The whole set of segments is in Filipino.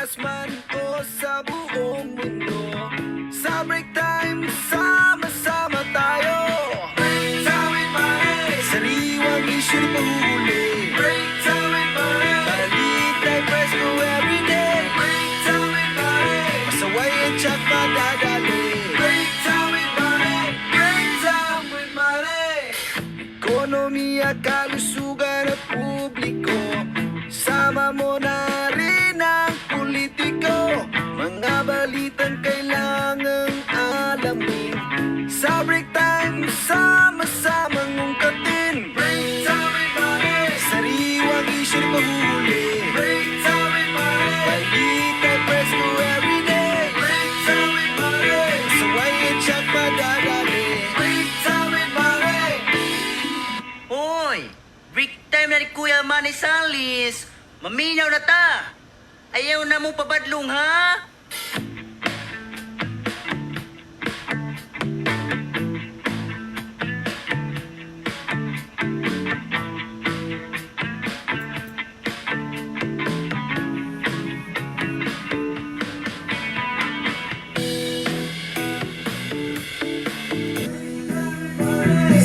man ko sa buong mundo. Sa break time, sama-sama tayo. Break time with Mare. Sariwang issue pahuli. Break time with Mare. Balita press ko everyday. Break time with Mare. Pasaway at tsak madadali. Break time with Mare. Break time with Mare. Ekonomiya, kalusugan at publiko. Sama mo na rin ang politiko. Mga balitang kailangang alamin. Sa break time, sama-samang ungkatin. Break time with Mare. Sariwang issue mahuli. Break time with Mare. Balita press ko everyday. Break time with Mare. Saway at tsak madadali. Break time with Mare. Hoy! Break time na ni Kuya Manny Salis! Maminaw na ta! Ayaw na mong pabadlong, ha?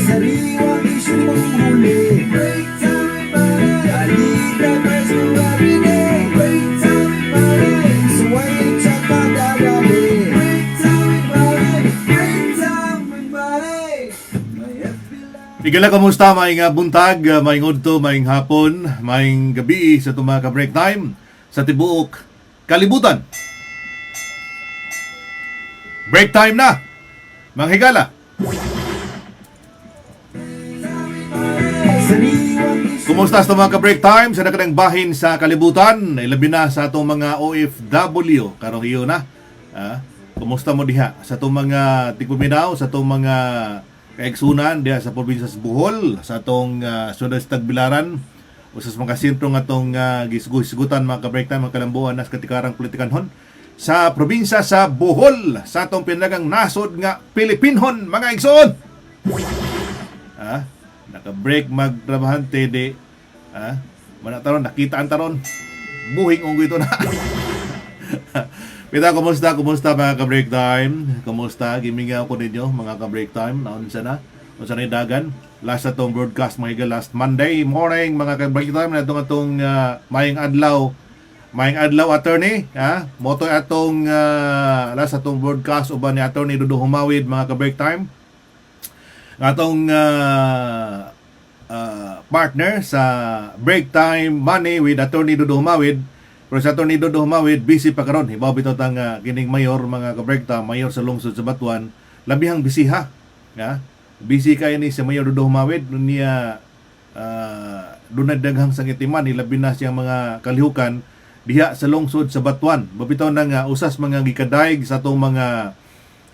Sariwang issue mahuli. Break time with Mare. Balita press ko everyday. Break time with Mare. Saway at tsak madadali. Break time with Mare. Break time with Mare. May FB Live. Igala, kamusta? Maing buntag, maing udto, maing hapon, maing gabi sa itong mga ka-break time sa tibuok kalibutan. Break time na, mga higala. Sariwang issue. Kumusta sa mga ka-break time sa nakadang bahin sa kalibutan? Ilabi na sa itong mga OFW. Karong iyo na. Kumusta mo diha? Sa itong mga tigpuminaw, sa itong mga kaigsunan diha sa probinsya sa Bohol, sa itong Sudas Tagbilaran, o sa mga sentro nga itong gisgutan mga ka-break time, mga kalambuan na sa katikarang politikanhon sa probinsya sa Bohol, sa itong pinagang nasod nga Pilipinhon, mga igsoon. Naka-break magtrabahante di manataron, nakita ang taron buhing unggo ito na. Pita, kumusta mga ka-break time? Kumusta? Gimingaw ko ninyo mga ka-break time. Naunsa na? Unsa na dagan? Last atong broadcast mga higa last Monday morning mga ka-break time na itong mayang adlaw attorney, moto atong last atong broadcast uban ni attorney Dudu Humawid mga ka-break time. Atong partner sa Break Time Money with Attorney Dudu Humawid. Pero sa Attorney Dudu Humawid, busy pa karon. Hibaw bitaw tang kining mayor mga ka-break time, mayor sa lungsod sa Batuan, labihang busy ha. Busy kay ni sa mayor Dudu Humawid niya dunay daghang sangitiman, ilabi na siyang mga kalihukan diha sa lungsod sa Batuan. Babitaw na nga usas mga gikadaig sa atong mga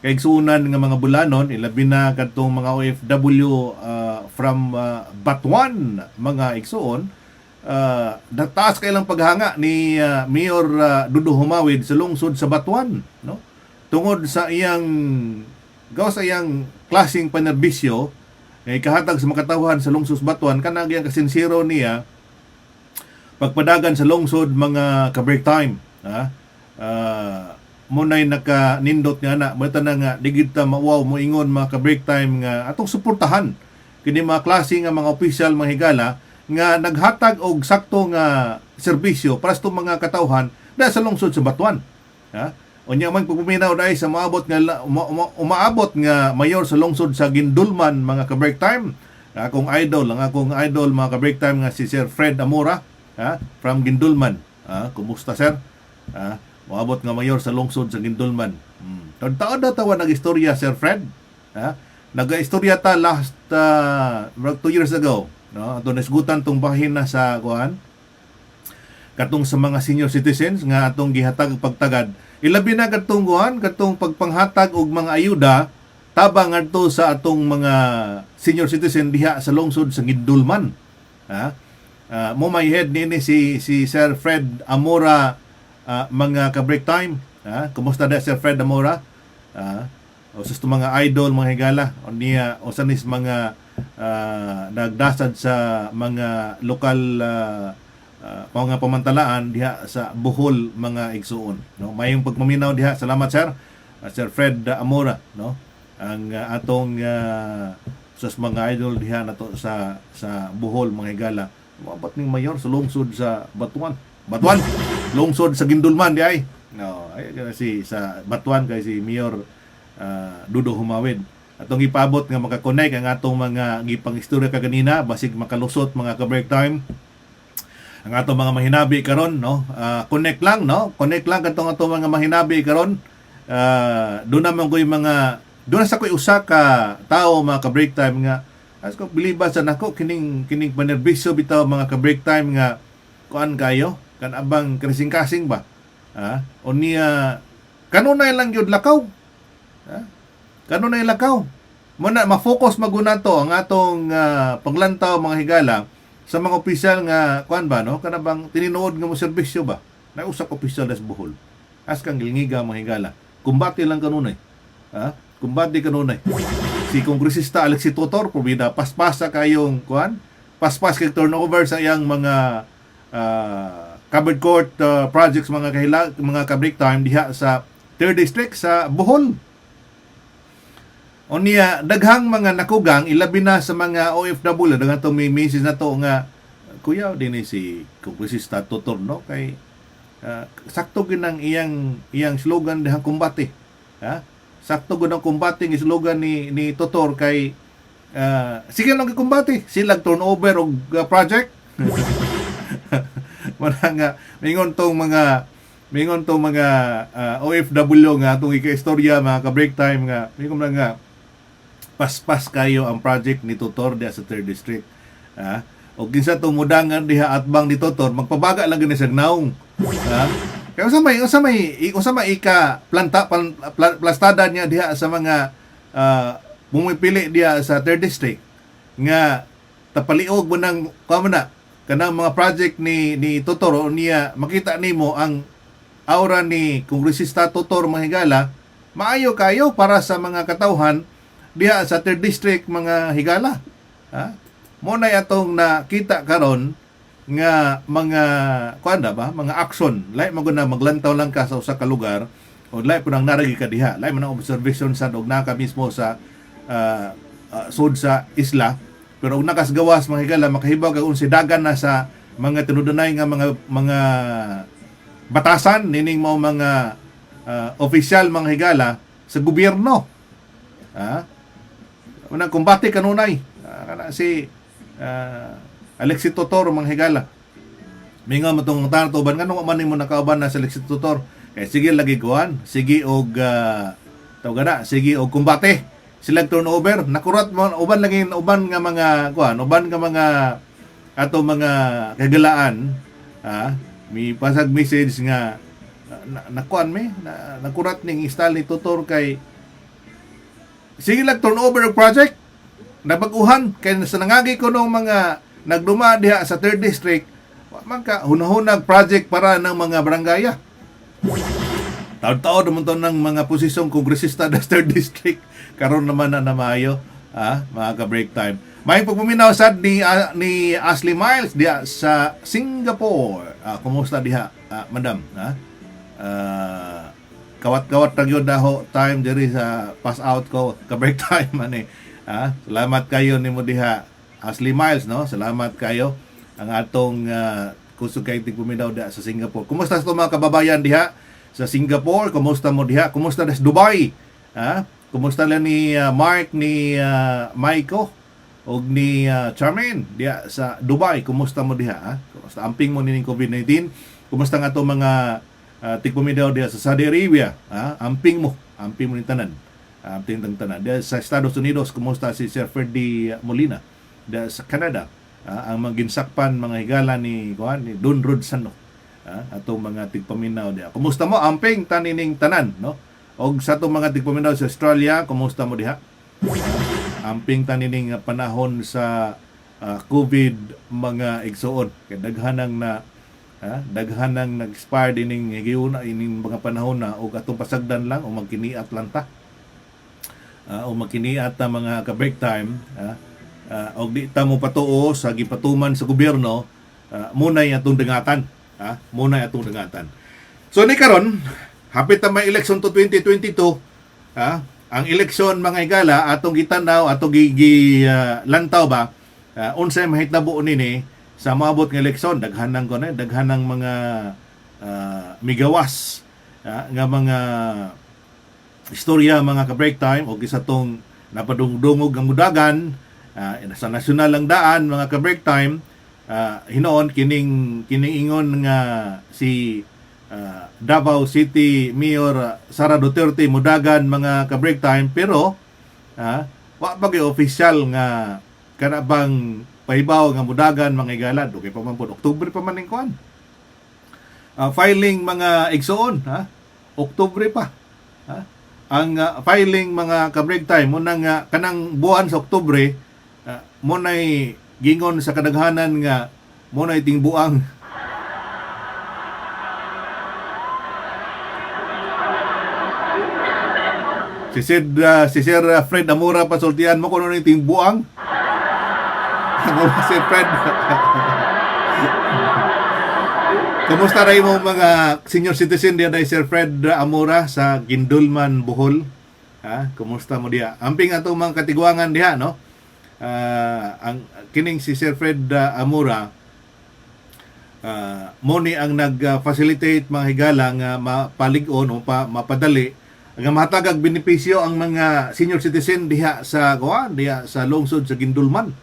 kaigsunan nga mga bulanon, ilabi na kadtong mga OFW from Batuan mga igsuon, nataas kailang paghanga ni Mayor Dudu Humawid sa lungsod sa Batuan, no? Tungod sa iyang klaseng panerbisyo nga ikahatag sa makatawhan sa lungsod sa Batuan, kanang iyang kasinsiro niya pagpadagan sa lungsod mga ka-break time, munay naka-nindot nga na mata na nga digid ta mawaw mo ingon mga ka-break time nga atong suportahan kini mga klase nga mga opisyal mga higala nga naghatag og sakto nga serbisyo para sa mga katawhan dahil sa lungsod sa Batuan. Unya man pagpuminaw dahil sa umaabot nga mayor sa lungsod sa Gindulman mga ka-break time. Akong idol mga ka-break time nga si Sir Fred Amora from Gindulman. Kumusta sir? Moabot nga mayor sa lungsod sa Gindulman. Taon na tawa nag-istorya Sir Fred. Nag-istorya ta last 2 years ago, no? Ato nasgutan tong bahin na sa kuan katong sa mga senior citizens nga atong gihatag pagtagad. Ilabi na katong kuan katong pagpanghatag og mga ayuda tabang adto sa atong mga senior citizen diha sa lungsod sa Gindulman. Mo may head nini si Sir Fred Amora, mga ka-break time. Kumusta na Sir Fred Amora? O sa mga idol, mga higala, o sa nis mga nagdasad sa mga lokal mao nga pamantalaan diha sa Bohol mga igsuon, no. Mayong pagmaminaw diha. Salamat sir. Sir Fred Amora, no. Ang atong sus mga idol diha nato sa Bohol mga higala. Mabat ning mayor sa lungsod sa Batuan. Lungsod sa Gindulman di ay. No, ay si sa Batuan kay si Mayor Dudo Humawid. Atong ipabot nga maka-connect ang atong mga gipang istorya kaganina basig makalusot mga ka-break time. Ang atong mga mahinabi karon, no. Connect lang, no. Connect lang katong atong mga mahinabi karon. Doon naman ko yung mga doon sa ko'y usa ka tao mga ka-break time nga as ko biliba sa nako kining panerbisyo bitaw mga ka-break time nga kuan kayo kan abang kasing-kasing ba o niya kanunay lang gyud lakaw kanunay lakaw mo na ma-focus maguna to ang atong paglantaw mga higala sa mga opisyal nga kuan ba no kanabang tinuod nga mo serbisyo ba na usa ka opisyal sa Bohol as kang gilingiga mga higala kumbati lang kanunay kumbati kanunay si Kongresista Alexi Totor probida paspasa kayong kuan paspas kay turnover sa iyang mga covered court projects mga ka-break time diha sa 3rd district sa Bohol. Unya daghang mga nakugang ilabi na sa mga OFW daghang to may message na to nga kuya dinhi si Kongresista Totor no kay sakto ginang iyang slogan dihang kumbati sakto gud ang kumbati ng slogan ni Totor kay sige lang kumbati sila turnover og project wala nga mingon tong mga OFW nga atong ika-istorya mga ka-break time nga mingon lang nga paspas kayo ang project ni Totor diha sa 3rd district og kinsa tong mudangan diha atbang ni Totor magpabaga lang gani sa naong kaya usa may ika plastada niya diha sa mga bumipili diha sa 3rd district nga tapaliog mo ng kamana kanang mga project ni Totor niya makita nimo ang aura ni Kongresista Totor mga higala maayo kayo para sa mga katawhan diha sa 3rd district mga higala mo na atong nakita karon nga mga kuanda ba mga action lay mo na maglantaw lang ka sa usa ka lugar o lay po nang naragi ka diha lay man ang observation sa og naka mismo sa sud sa isla pero og nakas gawas mga higala makahibaw kag unsi dagan na sa mga tinudanay nga mga batasan nining mao mga opisyal mga higala sa gobyerno unang kumbate kanunay kana si Alexi Totor mga higala. Minga mo tong tanatuban nganong man nimo nakauban na sa Alexi Totor. Kay sige lagi kuan, sige og tawagana, sige og kumbate. Sila turnover, nakurat mo uban lagi uban nga mga kuan, uban nga mga ato mga kagalaan, mi pasag message nga nakuan nakurat ning style ni Totor kay sige lang turnover og project. Nabaguhan kay sa nangagi ko nung mga nagduma diha sa 3rd district man ka hunahunag project para ng mga barangaya. Taon-taon naman to ng mga posisyong kongresista sa 3rd district karon naman na maayo mga ka-break time. May pagpuminaw sad ni Ashley Miles diha sa Singapore. Kumusta diha madam kawat-kawat ra gyud daho time diri sa pass out ko ka-break time ani. Salamat kayo nimo diha Ashley Miles no. Salamat kayo ang atong kusog kay tigpuminaw diha sa Singapore. Kumusta sa mga kababayan diha sa Singapore? Kumusta mo diha? Kumusta sa Dubai? Kumusta lang ni Mark ni Maiko og ni Charmaine diha sa Dubai? Kumusta mo diha? Kumusta amping mo ning COVID-19? Kumusta nga to mga tigpuminaw diha sa Saudi Arabia? Amping mo ni tanan. Amping tanan. Diha sa Estados Unidos, kumusta si Sir Ferdy Molina? Diha sa Canada, ang mga ginsakpan mga higala ni Don Rod Sano, atong mga tigpaminaw diha. Kumusta mo amping tanining tanan no? Og sa atong mga tigpaminaw sa Australia, kumusta mo diha? Amping tanining panahon sa COVID mga igsuon kay daghanang nag-expire dining higayuna ining mga panahon na og atong pasagdan lang o magkiniat lang ta. O magkiniat ta mga ka-break time og di ta mo patuo sa gipatuman sa gobyerno munay atong dengatan, munay atong dengatan. So ni karon hapit na may election to 2022, ang eleksyon mga higala atong gitanaw atong lantaw ba unsay mahitabo nini sa maabot nga eleksyon, daghan ng mga migawas nga mga istorya mga ka-break time o isa tong napadungdungog ang mudagan sa nasyonal lang daan mga ka-break time. Hinoon kining ingon nga si Davao City Mayor Sara Duterte mudagan mga ka-break time, pero wa pa gyud official nga kana bang pahibaw nga mudagan mga higala. Okay pa man po, Oktubre pa man ning kuan filing mga igsoon, Oktubre pa ang filing mga ka-break time mo nang kanang buwan sa Oktubre mo nay gingon sa kadaghanan nga mo nay tingbuang. Si Sir Fred Amora pasultian mo kuno ning tingbuang. Mo si Fred. Kumusta rin mo mga senior citizen diya dahil Sir Fred Amora sa Gindulman, Bohol? Kumusta mo diya? Amping atong mga katiguangan diha, no? Ang kining si Sir Fred Amora mo ni ang nag-facilitate mga higala nga mapalig-on o mapadali nga matagag benepisyo ang mga senior citizen diha sa lungsod sa Gindulman.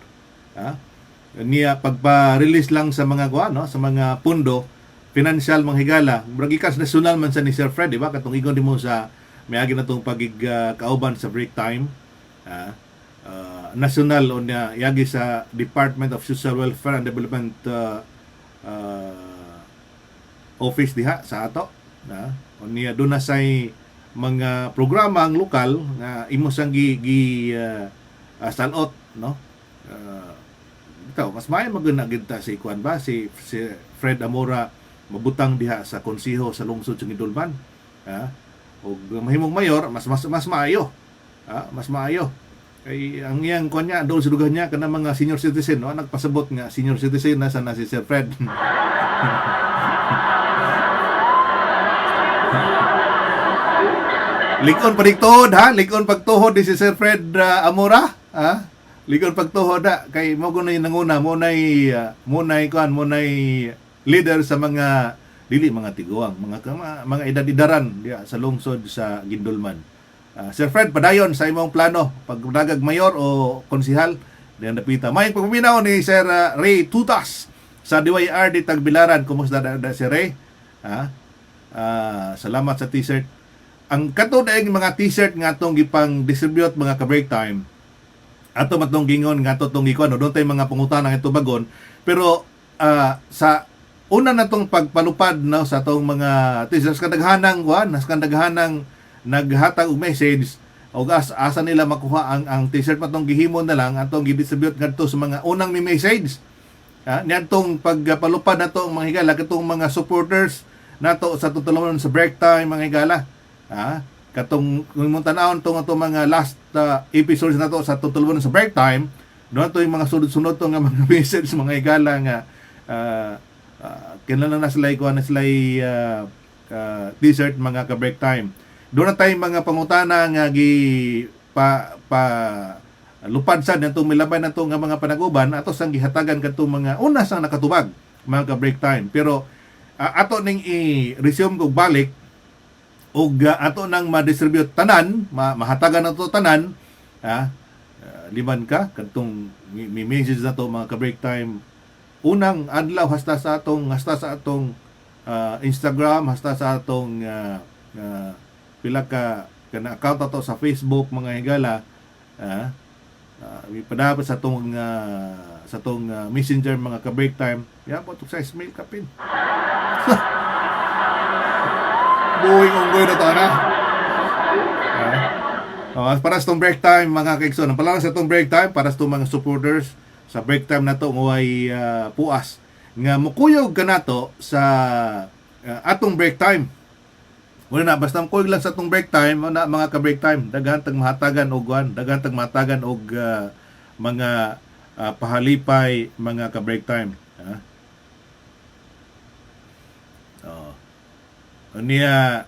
Niya pagpa-release lang sa mga sa mga pundo financial mga higala, bragikas national man sa ni Sir Fred, di ba? Katong igon di mo sa miagi na itong kauban sa break time. National o na yagi sa Department of Social Welfare and Development office diha sa ato. O niya doon na say mga programa ang lokal nga imo sang salot, no? Mas may magunagid ta si Kuan ba si Fred Amora mabutang diha sa konseho sa lungsod sa Gindulman. Og mahimong mayor mas maayo. Mas maayo. Kay ang iyang kuan niya doon sa lugar niya kana mga senior citizen, no, nagpasabot nga senior citizen na si Sir Fred. Likon padigtuhod likon pagtuhod ni si Sir Fred Amora, likon pagtuhod kay mo kuno nanguna mo nay leader sa mga dili mga tiguang, mga edad-idaran diya sa lungsod sa Gindulman. Sir Fred, padayon sa imong plano pagdagag mayor o konsehal diyan napita. May pagpaminaw ni Sir Ray Tutas sa DYRD Tagbilaran. Kumusta si Ray? Salamat sa t-shirt. Ang kato daing mga t-shirt nga atong gipang distribute mga ka-break time. Ato matong gingon nga atong gikuan, doon tay mga pangutana ito bagon. Pero sa una na tong pagpalupad no sa tong mga t-shirts kadaghanang naghatag og message o asa nila makuha ang t-shirt matong gihimon na lang atong gi-distribute ngadto sa mga unang may message. Niadtong pagpalupad nato mga higala katong mga supporters nato sa tutulungan sa break time mga higala. Katong kung tan-awon tong mga last episodes nato sa tutulungan sa break time, doon to yung mga sunod-sunod to nga mga message mga higala nga kinala na sila t-shirt mga ka-break time. Doon na tayong mga pangutana nga lupad sad natong milabay nato nga mga panaguban ato sang gihatagan kadtong mga una sang nakatubag mga ka-break time. Pero ato ning i-resume kog balik og ato nang ma-distribute tanan, mahatagan nato tanan, liman ka kadtong may message nato mga ka-break time unang adlaw hasta sa atong Instagram, hasta sa atong pila ka account ato sa Facebook mga higala, ipadapat sa atong messenger mga ka-break time. Ya po sa email kapin. Buhing unggoy na to para sa itong break time mga kaigsoon. Ang pala sa itong break time para sa itong mga supporters sa break time na to ay puas nga mukuyog ka nato sa atong break time. Wala na basta mukuyog lang sa atong break time na mga ka-break time daghan tag mahatagan og mga pahalipay mga ka-break time. Oh. Niya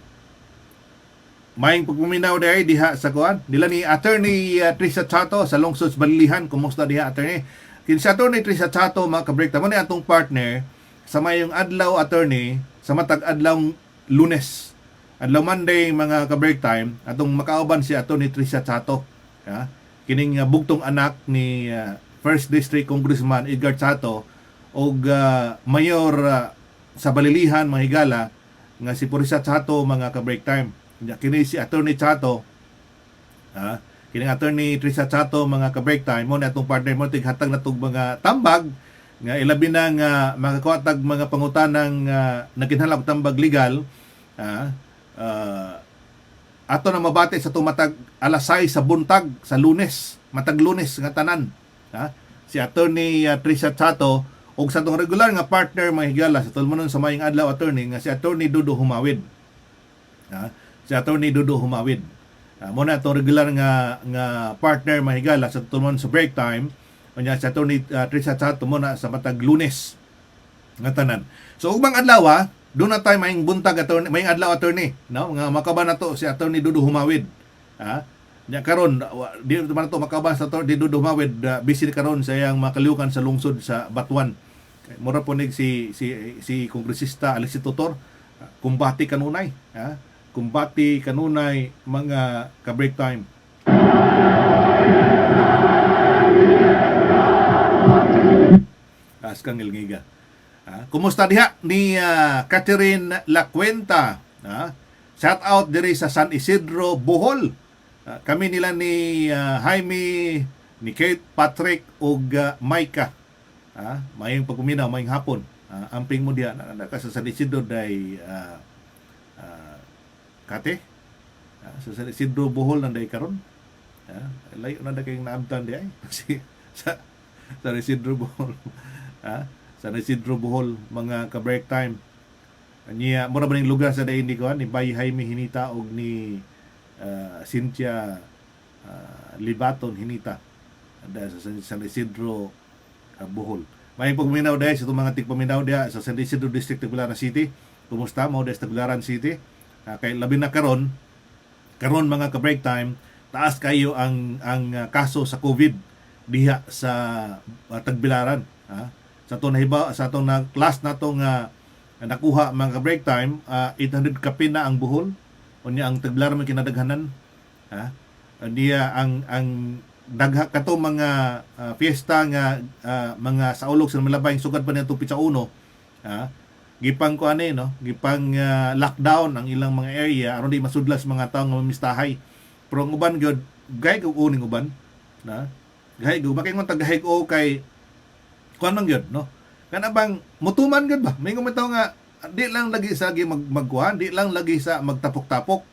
maing pagpuminaw day diha sa kuan nila ni Attorney Trisha Chato sa Lungsod Balilihan. Kumusta diha, attorney? Kin si Attorney Trisha Chato mga kabreak tamo ni atong partner sa mayong adlaw, attorney, sa matag adlaw Lunes, adlaw Monday mga ka-break time, atong makauban si Attorney Trisha Chato. Ha? Kining bugtong anak ni First District Congressman Edgar Chato og mayor sa Balilihan, mga higala, nga si Purisa Chato mga ka-break time. Kini si Attorney Chato, kining Attorney Trisha Chato mga ka-break time, mo na atong partner mo tighatag na tong mga tambag nga ilabi na nga makakuatag mga pangutanang naginhalak tambag legal. Ato na mabati sa tumatag alas 6 sa buntag sa Lunes, matag Lunes nga tanan. Si Attorney Trisha Chato og sa tong regular nga partner mga higala sa tulmonon sa mayong adlaw, attorney, nga si Attorney Dudo Humawid. Si Attorney Dudo Humawid. Mo na itong regular nga partner mga higala sa tulmonon sa break time. Kanya si Attorney Trisha Chato mo na sa matag Lunes nga tanan. So ubang adlaw, doon na tayo maying buntag, attorney, maying adlaw, attorney, no? Nga makaban na to si Attorney Dudo Humawid. Nya karon di man to makaban sa Attorney Dudo Humawid, busy karon sa iyang makaliukan sa lungsod sa Batuan. Mura po nig si kongresista Alexis Tutor, kumbati kanunay, kumbati kanunay mga ka-break time. Askang ilngiga. Kumusta diha ni Catherine Lacuenta? Shout out diri sa San Isidro, Bohol. Kami nila ni Jaime, ni Kate, Patrick ug Maika. Mayong pagkuminaw, mayong hapon. Amping mo diha na sa San Isidro day kate. Sa San Isidro, Bohol nanday karon. Layo na kayong naabtan diay. sa San Isidro, Bohol. San Isidro, Bohol mga ka-break time. Niya mura ba ning lugar sa day ni ni Bay Jaime Hinita og ni Cynthia Libaton Hinita sa San Isidro, Bohol. May pagminaw dahil sa itong mga tigpaminaw diha sa San Isidro District, Tagbilaran City. Kumusta mo dahil sa Tagbilaran City? Kay labi na karon mga ka-break time, taas kayo ang kaso sa COVID diha sa Tagbilaran. Sa itong nahiba, sa itong class na itong nakuha mga ka-break time, 800 kape na ang Bohol. O niya ang Tagbilaran may kinadaghanan. Niya ang dagha kato mga fiesta nga mga saulog sa malabay sugad pa nito pitsa uno, gipang ko ani no, gipang lockdown ang ilang mga area aron di masudlas mga tawo nga mamistahay. Pero ang uban gyud gay og uning uban na gay go bakay mo tagahig o kay kuan man gyud no, kana bang mutuman gyud ba may ngumitaw nga di lang lagi sa magkuhan, di lang lagi sa magtapok-tapok,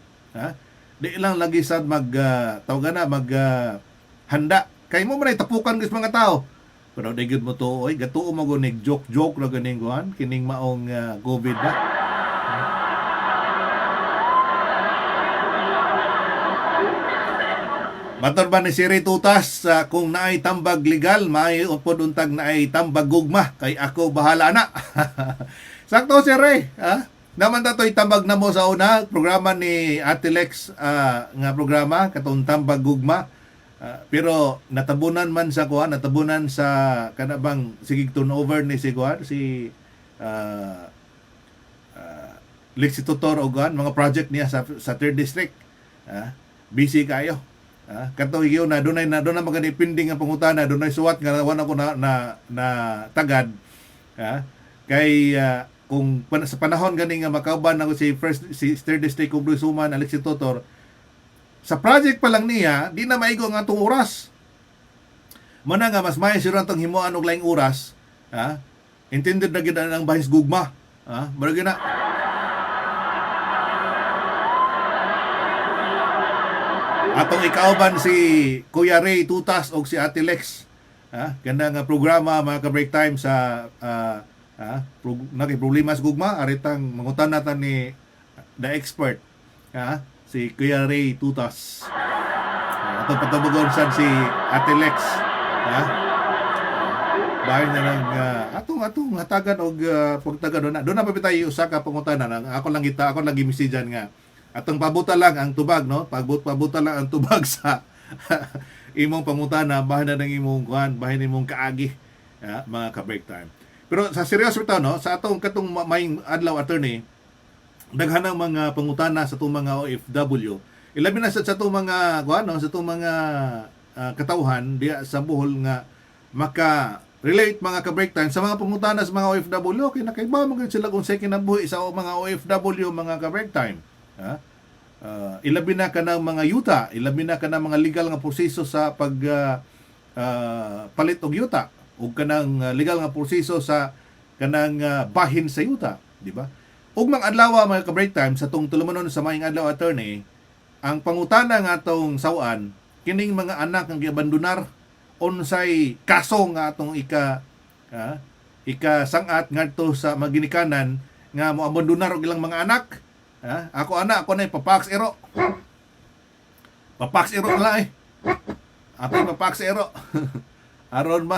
di lang lagi sa tawag na handa. Kay mo man tapukan gis mga tao. Pero di gyud mo to, oy, gatuo mo gunig joke ra ganing kuan, kining maong COVID na. Mator ba ni Siri Tutas, kung naay tambag legal, may upod untag naay tambag gugma, kay ako bahala na. Sakto Siri, naman dato'y tambag na mo sa una, programa ni Ate Lex nga programa, katong tambag gugma. Pero natabunan man sa kuha, natabunan sa kanabang sigig turnover ni si kuha, si Lexi Tutor o kuha, mga project niya sa 3rd District. Busy kayo. Kato hiyo na dunay magani pending ang pangutana, dunay suwat nga wala ko na tagad. Kay kung sa panahon gani nga makauban ako si 3rd District Congresswoman Alexis Tutor, sa project pa lang niya, di na maigo nga itong oras. Mana nga, mas may siya itong himuan og laing oras, intended na gina ng bahis gugma. Marag na. Atong ikauban si Kuya Ray Tutas o si Ate Lex. Ganda nga programa, mga ka-break time sa problema sa gugma, aritang mangutan natin ni the expert. Si Kuya Ray Tutas. Atong patabugon sad si Ate Lex. bahin na ng atong hatagan og pagtaga doon na papitay usa ka pangutana nang ako lang gimisijan nga atong pabuta lang ang tubag, no, pabuta lang ang tubag sa imong pangutana bahin na ng imong kuan, bahin imong kaagi, mga ka-break time. Pero sa seryoso ito, no, sa atong katong maing adlaw, attorney, daghanang mga pangutana sa itong mga OFW, ilabi na sa itong mga kuan, no, sa itong mga katawhan diya sa Bohol nga maka-relate mga ka-break time sa mga pangutana sa mga OFW. Okay, nakaiba mga sila kung sa kinabuhi sa mga OFW, mga ka-break time. Ilabi na ka ng mga yuta, ilabi na ka ng mga legal nga proseso sa pag palit og yuta, ug kanang legal nga proseso sa kanang bahin sa yuta, di ba? Ug mga adlaw mga ka-break time sa tong tulumanon sa maing adlaw, attorney, ang pangutana nga atong sawan kining mga anak nga giabandonar, unsay kaso nga atong ika-sangat ngadto sa maginikanan nga moabandonar og ilang mga anak. Ako na papax ero. Papax ero na Ako papax ero. Aron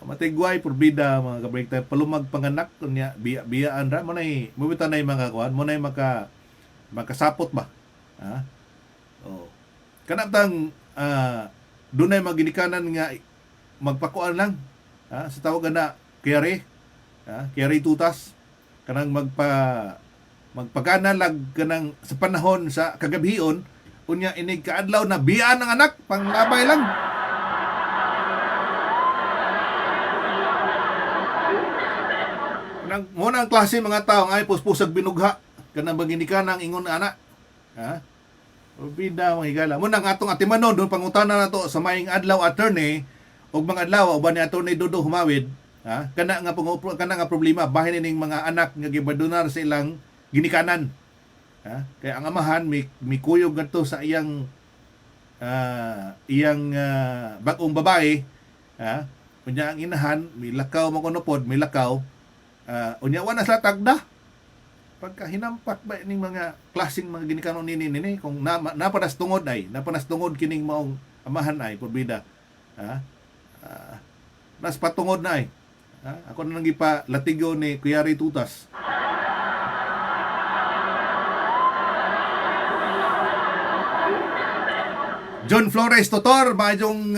matigway porbida mga ka-break time, palumag panganak kunya biyaan ra mo nay mubita nay mga kuan, mo nay makasapot ba. Kanatang dunay maginikanan nga magpakuan lang, sa tawagan na kiyari tutas kanang magpagana lag kanang sa panahon sa kagabion unya inig kaadlaw na biyaan ng anak panglabay lang. Muna ang klase mga tao nga ay puspusag binugha kanang maginikanan ang ingon anak. Bida mga higala. Muna ang atong atimanon doon pangutana na to sa maing adlaw, attorney, og mga adlaw uban ni attorney Dodo Humawid, kana nga problema bahin ning mga anak nga gibadonar sa ilang ginikanan. Kaya ang amahan may kuyog ngadto sa iyang bagong babae, unya ang inahan may lakaw makunupod, may lakaw, unya wala sa tagda. Pagka hinampak ba ning mga klaseng mga ginikanon nini kung napanas tungod kining maong amahan ay porbida, nas patungod na ay. Ako na nang gipa latigo ni Kuyari Tutas. John Flores Tutor, maayong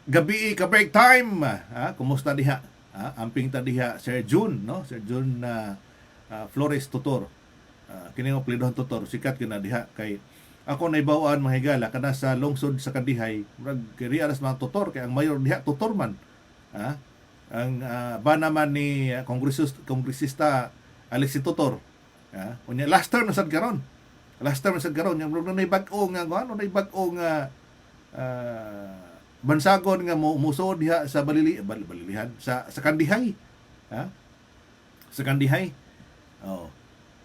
gabi ka-break time. Kumusta diha? Amping ta diha Sir June, no? Sir June Flores Tutor. Kini mo plidohan Tutor, sikat kina diha kay ako naibawaan mga higala kana sa lungsod sa Kandihay, murag kiri aras mga tutor kay ang mayor diha tutor man. Ang ba naman ni kongresista Alexis Tutor. Unya last term na sad karon. Yung nay bag-o nga ano nay bag-o nga bansagon nga musod diha sa balilihan sa Kandihay. Sa Kandihay.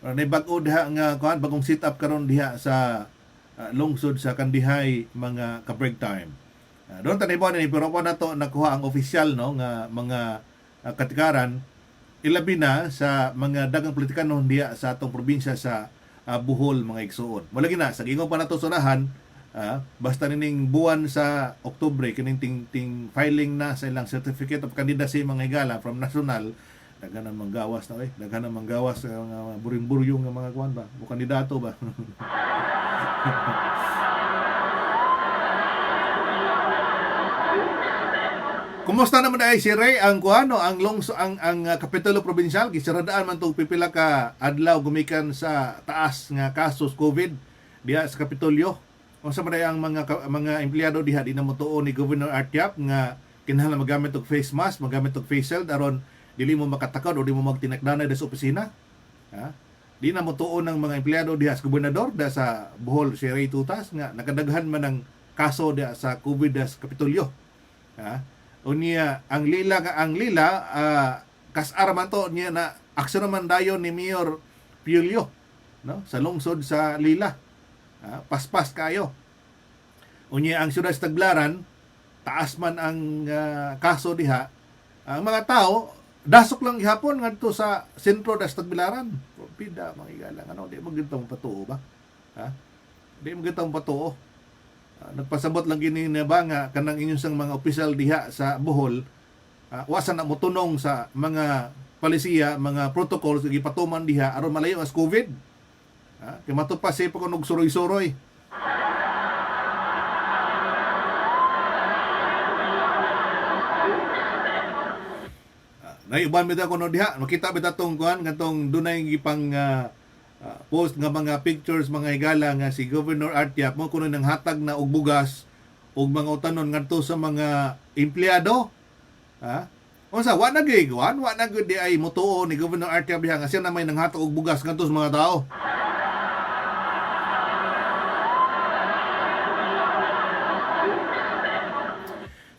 Nay bag-o diha nga kuan bagong sit up karon diha sa lungsod sa Kandihay, mga ka-break time. Doon tanibuan ni pero pa nato nakuha ang official, no, nga mga katikaran ilabi na sa mga dagang politikanon diha sa atong probinsya sa Bohol, mga igsuon. Mulagi na sa gingon pa nato sunahan, basta nining buwan sa Oktubre kining ting filing na sa ilang certificate of candidacy mga higala from national, daghan ang manggawas na daghan ang manggawas sa mga buring-buryong nga mga kuan ba o kandidato ba. Kumusta naman ay si Ray ang kuano ang Kapitulo Provincial gisaradaan man tong pipila ka adlaw gumikan sa taas nga kasos COVID diha sa Kapitolyo. Unsa man ang mga empleyado diha di na motuo ni Governor Artiap nga kinahanglan magamit og face mask, magamit og face shield aron dili mo makatakod o di mo magtinakdanay sa opisina. Di na motuo ng mga empleyado diha sa gobernador diha sa Bohol, si Ray Tutas nga nakadaghan man ang kaso diha sa COVID diha sa Kapitolyo. Unya ang lila kasar man to niya na aksyon man dayon ni Mayor Piulio, no, sa lungsod sa Lila. Paspas kayo. Unya ang siyudad sa Tagbilaran, taas man ang kaso diha. Ang mga tao dasok lang gihapon ngadto sa sentro sa Tagbilaran. Pida mga igalang ano, di mo gitong patuo ba? Di mo gitong patuo. Nagpasabot lang gini na ba nga kanang inyong sang mga opisyal diha sa Bohol wasan na motunong sa mga palisiya, mga protocols nga gipatuman diha aron malayo as COVID. Kay matupas siya pa kunog suroy-suroy. Naiuban bitaw kuno diha, makita bitaw tong kuan katong dunay gipang post nga mga pictures mga higala nga si Governor Artiap mo kuno nang hatag na og bugas og mga utanon ngadto sa mga empleyado. Unsa wa na gyud wa na gyud di ay motuo ni Governor Artiap diha nga siya na may nanghatag og bugas ngadto sa mga tao.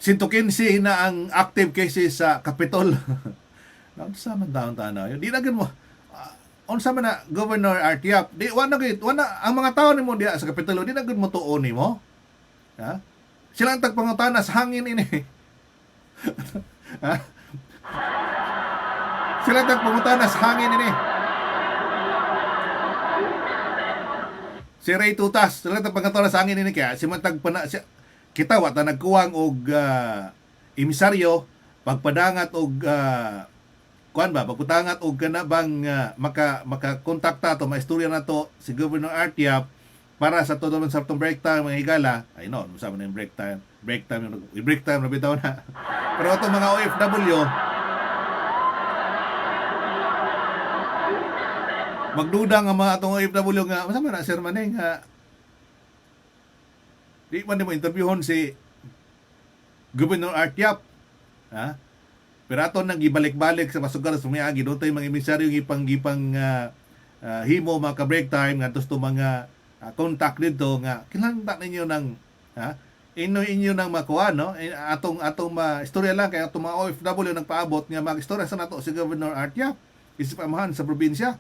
Sintukinsi na ang active cases sa Capitol. Unsa man taon tanaw? Di na gyud mo unsa man na Governor Artiap, di wa na ang mga tao nimo diha sa Capitol, di na gyud mo tuon nimo. Sila ang tagpangutana sa hangin ini. Sila ang tagpangutana sa hangin ini. Si Ray Tutas, sila ang tagpangutana sa hangin ini kaya si matag kita wa ta nagkuwang og emisaryo pagpadangat og pagpadangat og kana bang makakontakta to maistorya na to si Governor Artiap para sa todo man sa break time mga higala. Ay no, sa man yung break time na bitaw na. Pero ito mga OFW magduda nga mga atong OFW nga masama na sir manay nga di man mo interviewon si Governor Artiap. Pero ato nang gibalik-balik sa masugar sa miagi doon tayo mga emisaryo gipang himo mga ka-break time nga to mga contact dito nga kinahanglan ninyo ng inyo nang makuha no atong istorya lang kay atong mga OFW nagpaabot nga mag-istorya sa nato si Governor Artiap isip amahan sa probinsya.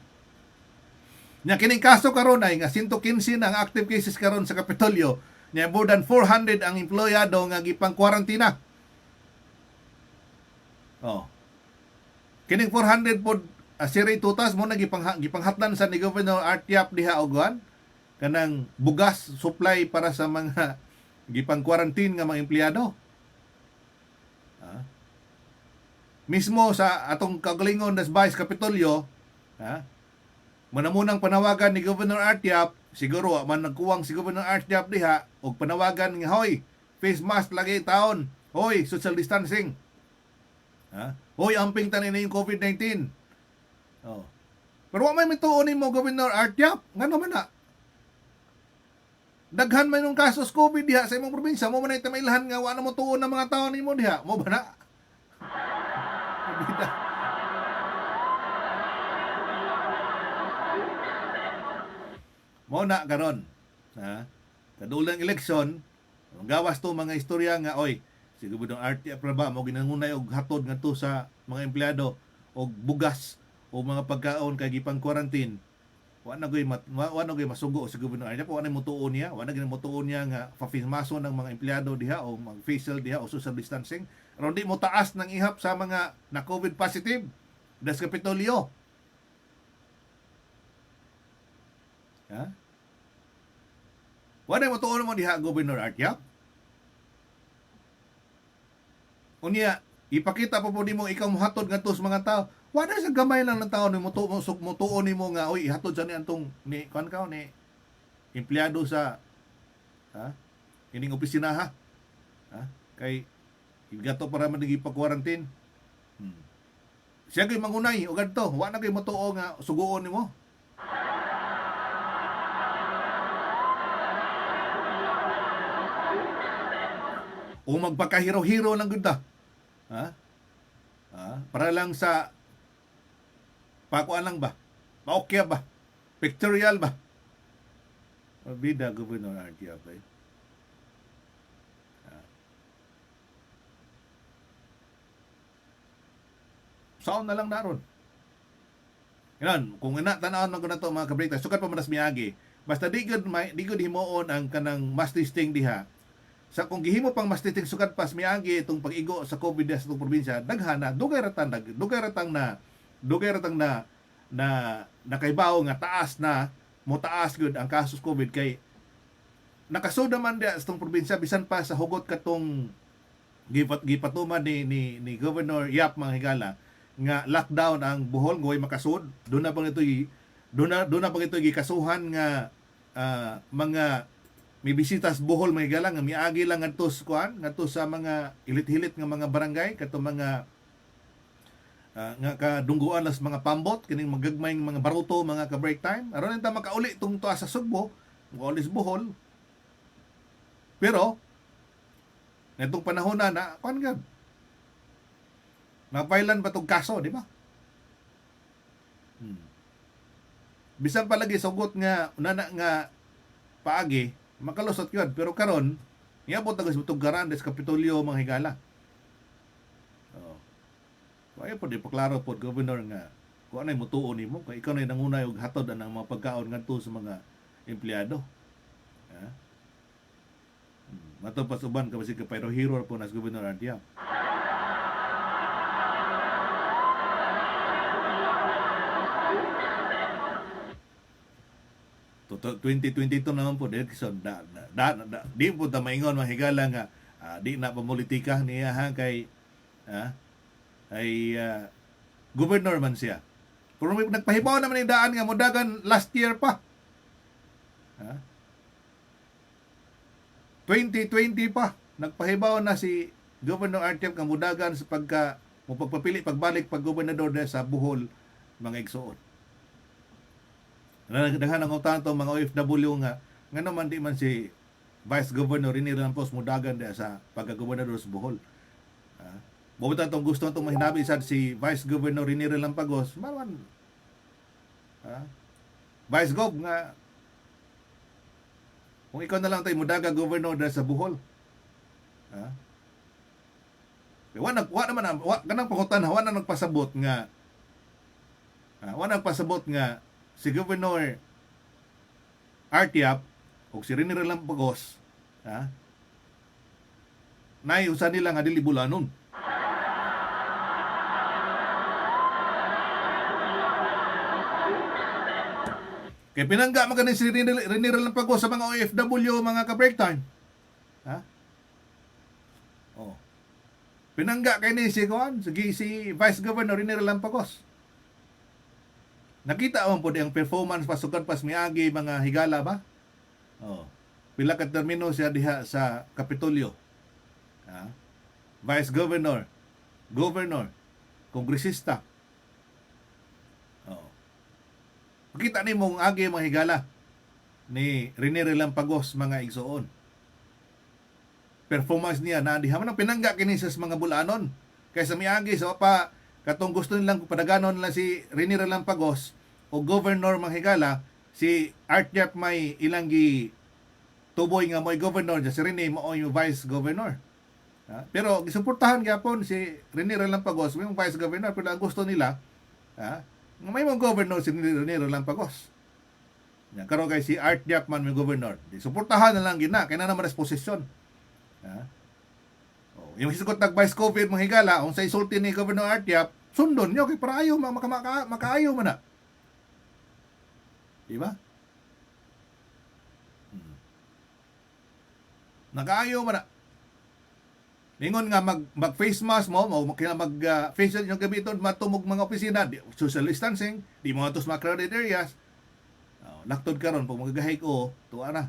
Nya kining kaso karon ay nga 115 ang active cases karon sa Kapitolyo. Nya more than 400 ang empleyado nga gipang kwarantina. Kining 400 pod si Ray Tutas mo na gipanghatdan sa ni Governor Artiap diha og kanang bugas supply para sa mga gipang quarantine nga mga empleyado. Mismo sa atong kagalingon das Vice Kapitolyo, manamunang panawagan ni Governor Artiap, siguro man nagkuwang si Governor Artiap diha og panawagan nga hoy, face mask lagi taon. Hoy, social distancing. Hoy, amping tanin na yung COVID-19. Pero wa may mituon mo Governor Artiap, ngano man na? Daghan man yung kasos COVID diha sa imong probinsya, mo man ay tamailhan nga wa na mo tuon ng mga tao nimo diha, mo ba na? Mo na karon. Kadulang eleksyon, ang gawas to mga istorya nga oy, si Governor Artiap ba mo ginangunay og hatod ngadto sa mga empleyado og bugas o mga pagkaon kay gipang quarantine. Wa na gyud masugo si Governor Artiap, wa na mutuon niya, wa na gyud mutuon niya nga pa-filmason ng mga empleyado diha o mag-facial diha o social distancing. Aron di mo taas ng ihap sa mga na COVID positive das Kapitolyo. Wala mo tuon mo diha Governor Artiap. Unya ipakita pa po nimo ikaw mohatod ngadto sa mga tao. Wala sa gamay lang ng tao ni mo tuon nimo nga oy ihatod sa ni antong ni empleyado sa ining opisina ha. Kay igato para man gipag-quarantine. Siya kay mangunay og adto, wa na kay motuo nga suguon nimo. O magpakahiro-hiro lang gud ta. Para lang sa pakuan lang ba? Paokya ba? Pictorial ba? Bida Governor Artiap eh. Saan na lang naron. Yan, kung tanawon man ko na to mga kabrekta, sukat pa manas miagi. Basta di gud himuon ang kanang mass testing diha. Sa kung gihimo pang mas titing sukat pas miagi itong pag-igo sa COVID sa itong probinsya, daghana dugay ratang na nakaibaw nga taas na mo taas gud ang kasus COVID kay nakasuda man dia sa itong probinsya bisan pa sa hugot katong gipatuman ni Governor Yap mga higala nga lockdown ang Bohol ngoy makasud. Doon na pang ito doon na pang ito gikasuhan nga mga may bisitas Bohol mga higala nga miagi lang ngadto sa mga ilit-hilit nga mga barangay kato mga nga kadungguan las mga pambot kining magagmay mga baruto mga ka break time aron ta makauli tung tuwa sa Sugbo ulis Bohol. Pero nitong panahon na kuan gab napailan ba tong kaso, di ba? Bisan palagi sugot nga unana nga paagi makalusot yun. Pero karon niabot na gusto garan des Kapitolyo mga higala. Kaya po di paklaro po governor nga kung anay mutuon nimo kay ikaw na nangunay og hatod ang mga pagkaon ngadto sa mga empleyado. Matupas uban ka basig ka pero hero po nas Governor Artia. 2022 naman po Edson di po ta maingon mahigala nga di na pamulitika niya ha kay ay governor man siya. Pero nagpahibaw naman yung daan nga modagan last year pa. 2020 pa nagpahibaw na si Governor Artiap kamudagan sa pagpapili pagbalik pag gobernador sa Bohol mga igsuon. Nagdaghan ang utanto mga OFW nga naman di man si Vice Governor Rene Lampos mudagan dia sa pagka-gobernador sa Bohol. Bubutan tong gusto itong mahinabi sad si Vice Governor Rene Lampagos man Vice Gov nga kung ikaw na lang tayo mudaga governor dahil sa Bohol. Kanang pangutan, wala nagpasabot nga si Governor Artiap o si Rene Lampagos naiusan nila nga dili bulanon. Kaya pinangga maganin si Rene Lampagos sa mga OFW, mga ka-break time. Pinangga kay ni si Vice Governor Rene Lampagos. Nakita man po ang performance pasukan pas miagi mga higala ba? Pila ka termino siya diha sa Kapitolyo. Vice Governor, Governor, Kongresista. Makita ni mong agi mga higala ni Rene Lampagos mga igsuon. Performance niya na diha man ang pinangga kini sa mga bulanon. Kaysa miagi sa pa katong gusto nilang padaganon nila si Rene Lampagos o Governor mga higala si Artiap may ilang gi tuboy nga mo'y governor si Rene mo yung vice governor. Pero gisuportahan gyapon si Rene Lampagos yung vice governor pero ang gusto nila may mga governor si Rene Lampagos. Karon kay si Artiap man may governor. Di suportahan na lang gina kay na naman posisyon. Yung hisugot nag vice COVID mga higala kung sa isulti ni Governor Artiap sundon nyo kay para ayaw makaayaw man na. Diba? Nakaayaw man na. Ningon nga mag face mask mo kaya mag face shield yung gamiton matumog mga opisina, social distancing, di mo atos mga crowded areas. Laktod karon pag magagahay ko, tuwa na.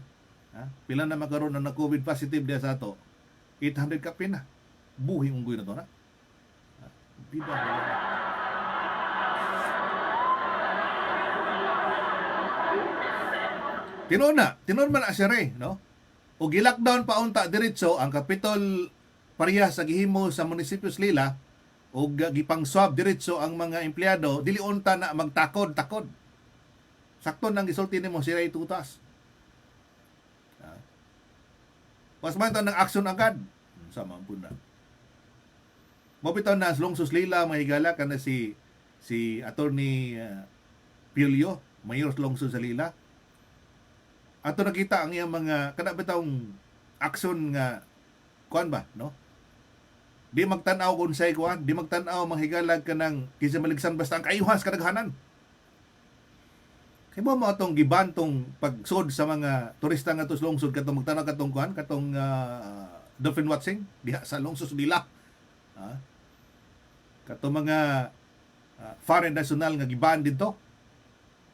Pila na makaroon na COVID positive dia sa ato. 800 ka pina. Buhing unggoy na to na. Bida. Tinon man asyare, no? O gi-lockdown pa unta diretso ang Capitol pareha sa gihimo sa munisipyo Lila o gipang swab diretso ang mga empleyado dili unta na magtakod. Sakto nang gisulti nimo sila itutas. Mas man ng action agad. Sama po na. Mabitaw na Longsos Lila mahigala kana si Attorney Pilio, Mayor Longsos sa Lila. Ato nakita ang iyang mga kada bitawng action nga kuan ba, no? Di magtan-aw kung say kuan, di magtan-aw manghigalag ka ng kinsa maligsan basta ang kayuhas kadaghanan. Kay mo atong gibantong pagsod sa mga turista nga tos lungsod katong magtanaw katong kuan katong dolphin watching diha sa lungsod nila. Kato mga foreign national nga giban dito.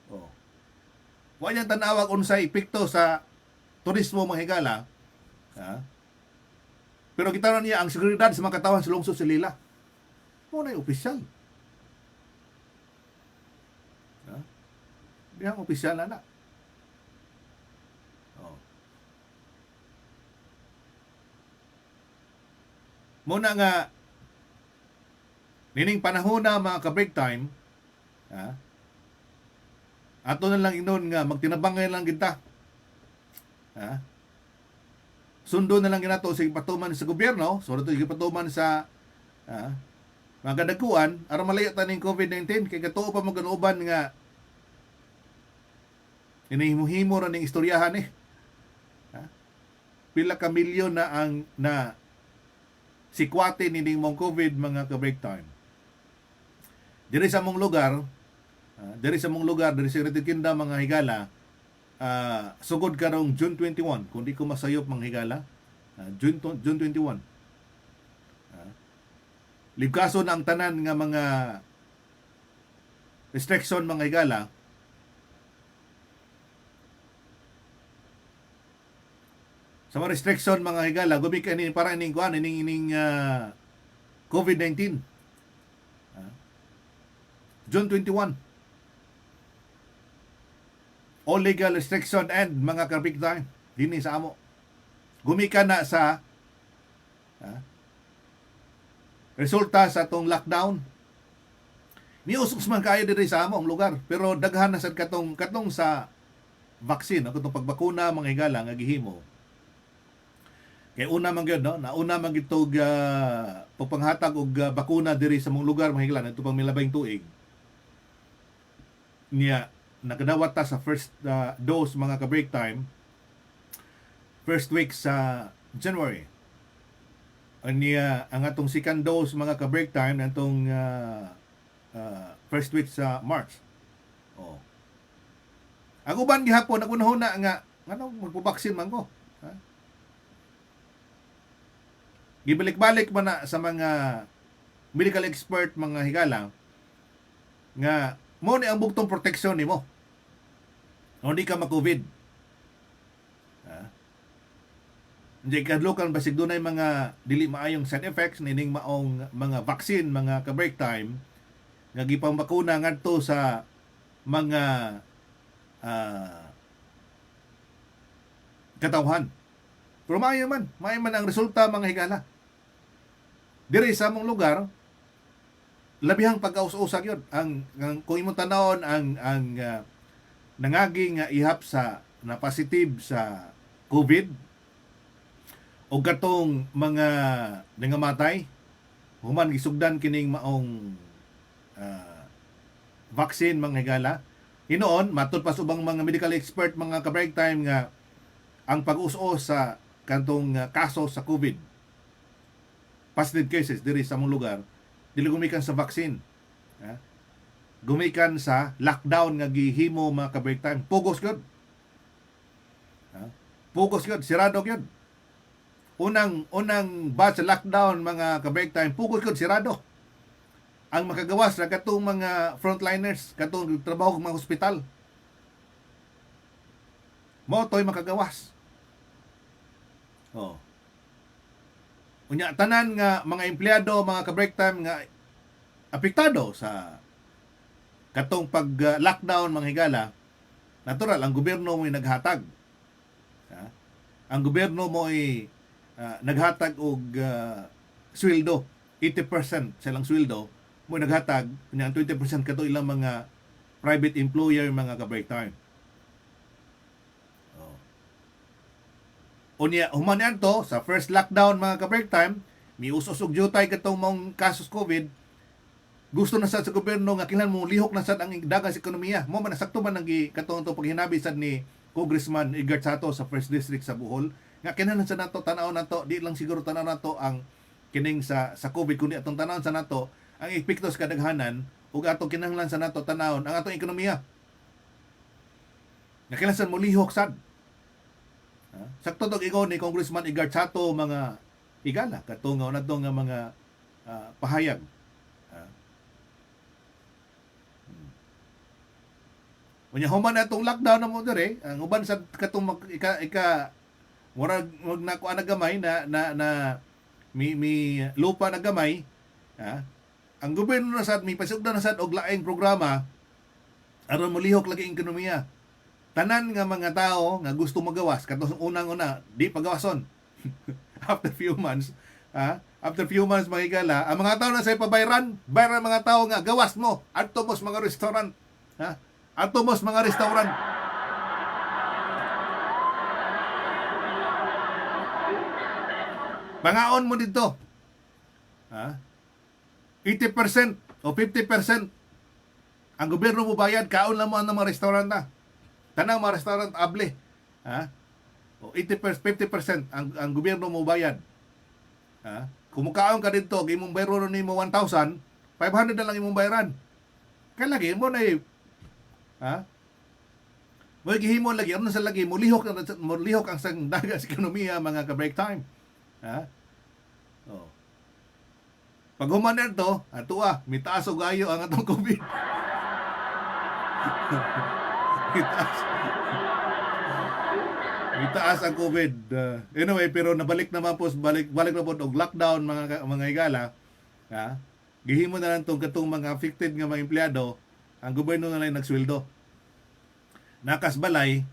Oh. Wa yan tanawag unsay epekto sa turismo mga higala. Pero kita niya ang seguridad sa mga katawan sa lungsod sa Lila. Muna yung opisyal. Dihang opisyal na. Oh. Muna nga nining panahon na mga ka-break time, ato na lang inon nga magtinabangay lang kita. Sundo na lang ginato sa patuman sa gobyerno, so ito patuman sa mga kadaguan aron malaya taning COVID-19 kay katuo pa mo ganuban nga hinihimo-himo ra ning istoryahan pila ka milyon na ang na sikwate nining mong COVID mga ka-break time. Diri sa mong lugar, diri sa United Kingdom mga higala, sugod karong June 21, kung di ko masayop mga higala, June 21. Libkason ang tanan nga mga restriction mga higala. Sa mga restriction mga higala, gumikan ni para ining kuan ining COVID-19. June 21. All legal restriction and mga ka-break time dinhi sa amo. Gumikan na sa resulta sa tong lockdown. Niusok man kayo diri sa amo ang lugar, pero daghan na sad katong sa vaccine, katong pagbakuna mga higala nga gihimo. Kay una man gyud no, nauna man gitog pagpanghatag og bakuna diri sa mong lugar mga higala adto pang milabing tuig. Niya nakadawat ta sa first dose mga ka-break time first week sa January. Niya ang atong second dose mga ka-break time natong first week sa March. Oh. Ako ban gihapon nagunahuna nga ngano magpabaksin man ko. Gibalik-balik man na sa mga medical expert mga higala nga mo ni ang bugtong proteksyon nimo. Hindi ka ma-COVID. Hindi kadlukan basig dunay mga dili maayong side effects nining maong mga vaccine mga ka-break time nga gipambakuna ngadto sa mga katawhan. Pero maayo man ang resulta mga higala. Diri sa among lugar labihang pagkaus-usag yun. Ang kung imong tanawon ang nangaging ihap sa na positive sa COVID o katong mga nangamatay human gisugdan kining maong vaccine mga higala. Hinoon matud pa subang mga medical expert mga ka-break time nga ang pag-us-us sa kantong kaso sa COVID positive cases diri sa among lugar dili gumikan sa vaccine. Gumikan sa lockdown nga gihimo mga ka-break time. Pugos gyud. Pugos gyud, sirado gyud. Unang batch sa lockdown mga ka-break time, pugos gyud sirado. Ang makagawas ra katong mga frontliners, katong trabaho sa mga hospital. Mo toy makagawas. Oh. Unya tanan nga mga empleyado mga ka-break time nga apektado sa katong pag-lockdown mga higala, natural ang gobyerno mo naghatag. Ang gobyerno mo ay naghatag og sweldo, 80% silang sweldo mo naghatag, ang 20% kato ilang mga private employer mga ka-break time. Unya human yanto sa first lockdown mga ka-break time, miusos og jutay katong mong kasos COVID, gusto na sad sa gobyerno nga kinahanglan mo lihok na sad ang dagang sa ekonomiya. Mo man nasakto man ang katong to paghinabi sad ni Congressman Edgar Sato sa First District sa Bohol nga kinahanglan sa nato tanaw nato, di lang siguro tanaw nato ang kining sa COVID kundi atong tanawon sa nato ang epekto sa kadaghanan ug atong kinahanglan sa nato tanawon ang atong ekonomiya. Nga kinahanglan mo lihok sad. Sakto tog ingon ni Congressman Edgar Sato mga higala katungaw na nga mga pahayag. Ah. Unya human na itong lockdown na mo dire, ang uban sa katong murag na ko gamay na mi lupa na gamay, ang gobyerno na sad mi pasugdan na sad og laing programa aron molihok lagi ang ekonomiya. Tanan nga mga tao nga gusto magawas katong unang-una di pagawason. After few months makigala, ang mga tao na say pabayran mga tao nga gawas mo adto mos mga restaurant, adto mos mga restaurant. Pangaon mo dito. 80% o 50% ang gobyerno mo bayad, kaon lang mo ang mga restaurant na. Tanang mga restaurant able. O 80%, 50% ang gobyerno mo bayad. Kung mukaon ka dito, imong bayro ni mo 1,000, 500 na lang imong bayaran. Kaya lagi mo na mo gihimo lagi ano sa lagi mo lihok ang sang daga sa ekonomiya mga ka-break time. Oh. Pag human to, mitaas og ayo ang atong COVID. mitaas ang COVID. Anyway, pero nabalik naman po, balik na po og lockdown mga higala. Gihimo na lang katong mga affected nga mga empleyado, ang gobyerno na lang nagsweldo. Nakas balay,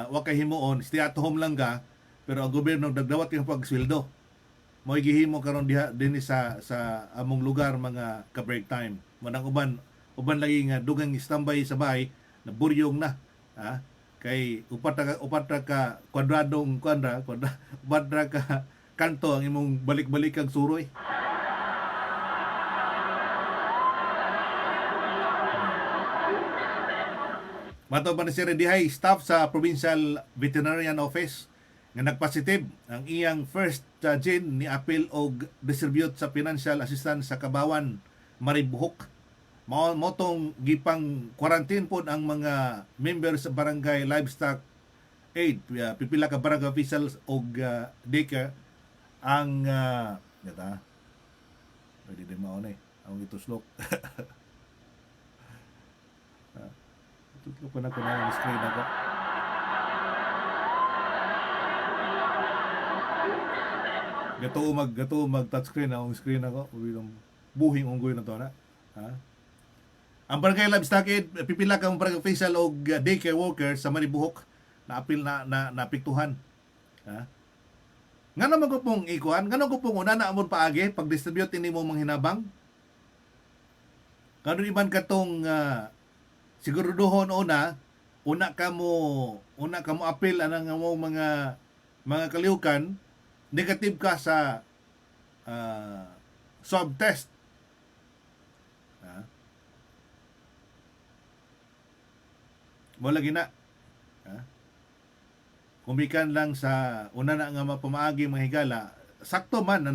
wa kay himuon, stay at home lang ka, pero ang gobyerno nagdawat kang pagsweldo. Mo'y gihimo karon diha din sa among lugar mga ka-break time. Manang uban lagi nga dugang standby sa bahay, naburyong na. Kay upat ra ka kwadradong upat ra ka kanto ang imong balik-balik kag suroy. Mato pa ni Sir Dihay, staff sa Provincial Veterinarian Office nga nagpositive ang iyang first gene ni apil og distribute sa financial assistance sa Kabawan, Maribuhok. Motong gipang quarantine pod ang mga members sa Barangay Livestock Aid, pipila ka barangay officials og daycare ang pwede din mauna ang ituslok. Tutlok pa na ko na yung screen ako. Gato mag touchscreen ang screen ako. Buhing unggoy na to na. Ang Barangay Livestock Aid, pipila kang barangay official o daycare worker sa Maribuhok na apil na napiktuhan. Nga naman ko pong ikuan, nga naman ko pong una na amon paagi, pag-distribute ini mo mga hinabang. Kano iban katong siguruduhon una ka mo apil anang mo mga kalihukan, negative ka sa swab test. Mo lagi na. Kumikan lang sa una na nga mapamaagi mga higala, sakto man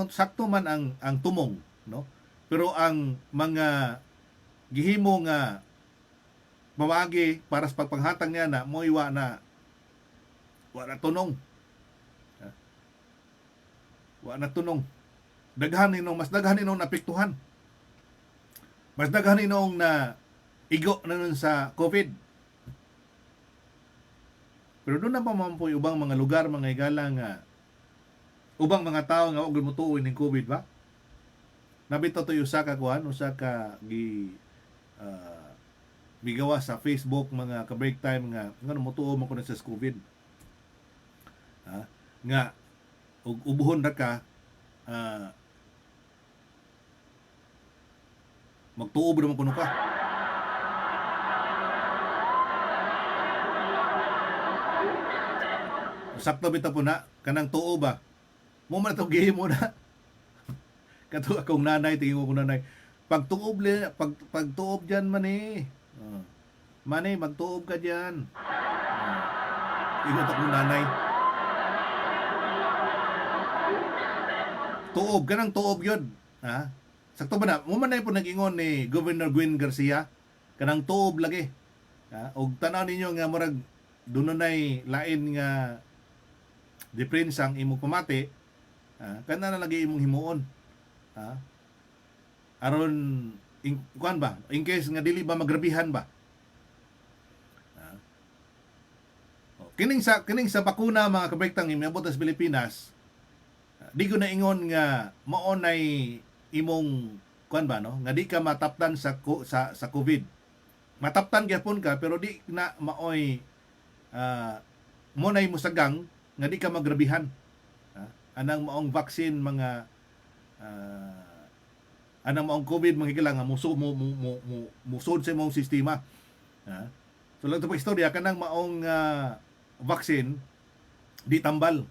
sakto man ang tumong, no? Pero ang mga gihimo nga mamaagi para sa pagpanghatang niya na mo iwa na wala tunong. Wala tunong. Mas daghan ninong napiktuhan. Mas daghan ninong na igo na nun sa COVID. Pero doon na pa man po ubang mga lugar, mga higala nga ubang mga tao nga og mutuoy ning COVID ba? Nabito to usa ka bigawa sa Facebook mga ka-break time nga mutuo man ko na sa COVID. Nga ug ubuhon ra ka magtuob naman kuno ka. Sakto bitaw po na kanang tuo ba? Mo man to gihimo na. Kato akong nanay, tingin ko nanay. Pagtuob diyan man eh. Mani, magtuob ka diyan. Ingat akong nanay. Tuob, kanang tuob yun. Sakto ba na? Mo man po nag-ingon ni Governor Gwen Garcia. Kanang tuob lagi. Og tanaw ninyo nga murag dunay lain nga depends ang imong pamati, kana na lagi imong himuon. Aron kuan ba, in case nga dili ba magrabihan ba. Kining sa bakuna mga kabrektang imiabot sa Pilipinas, di ko na ingon nga mao nay imong kuan ba no, nga di ka mataptan sa COVID. Mataptan gyapon ka pero di na maoy mo nay musagang nga di ka magrabihan. Anang maong vaccine mga anang maong COVID mga kailangan musod sa imong sistema. So lang ito pa istorya kanang maong vaccine di tambal.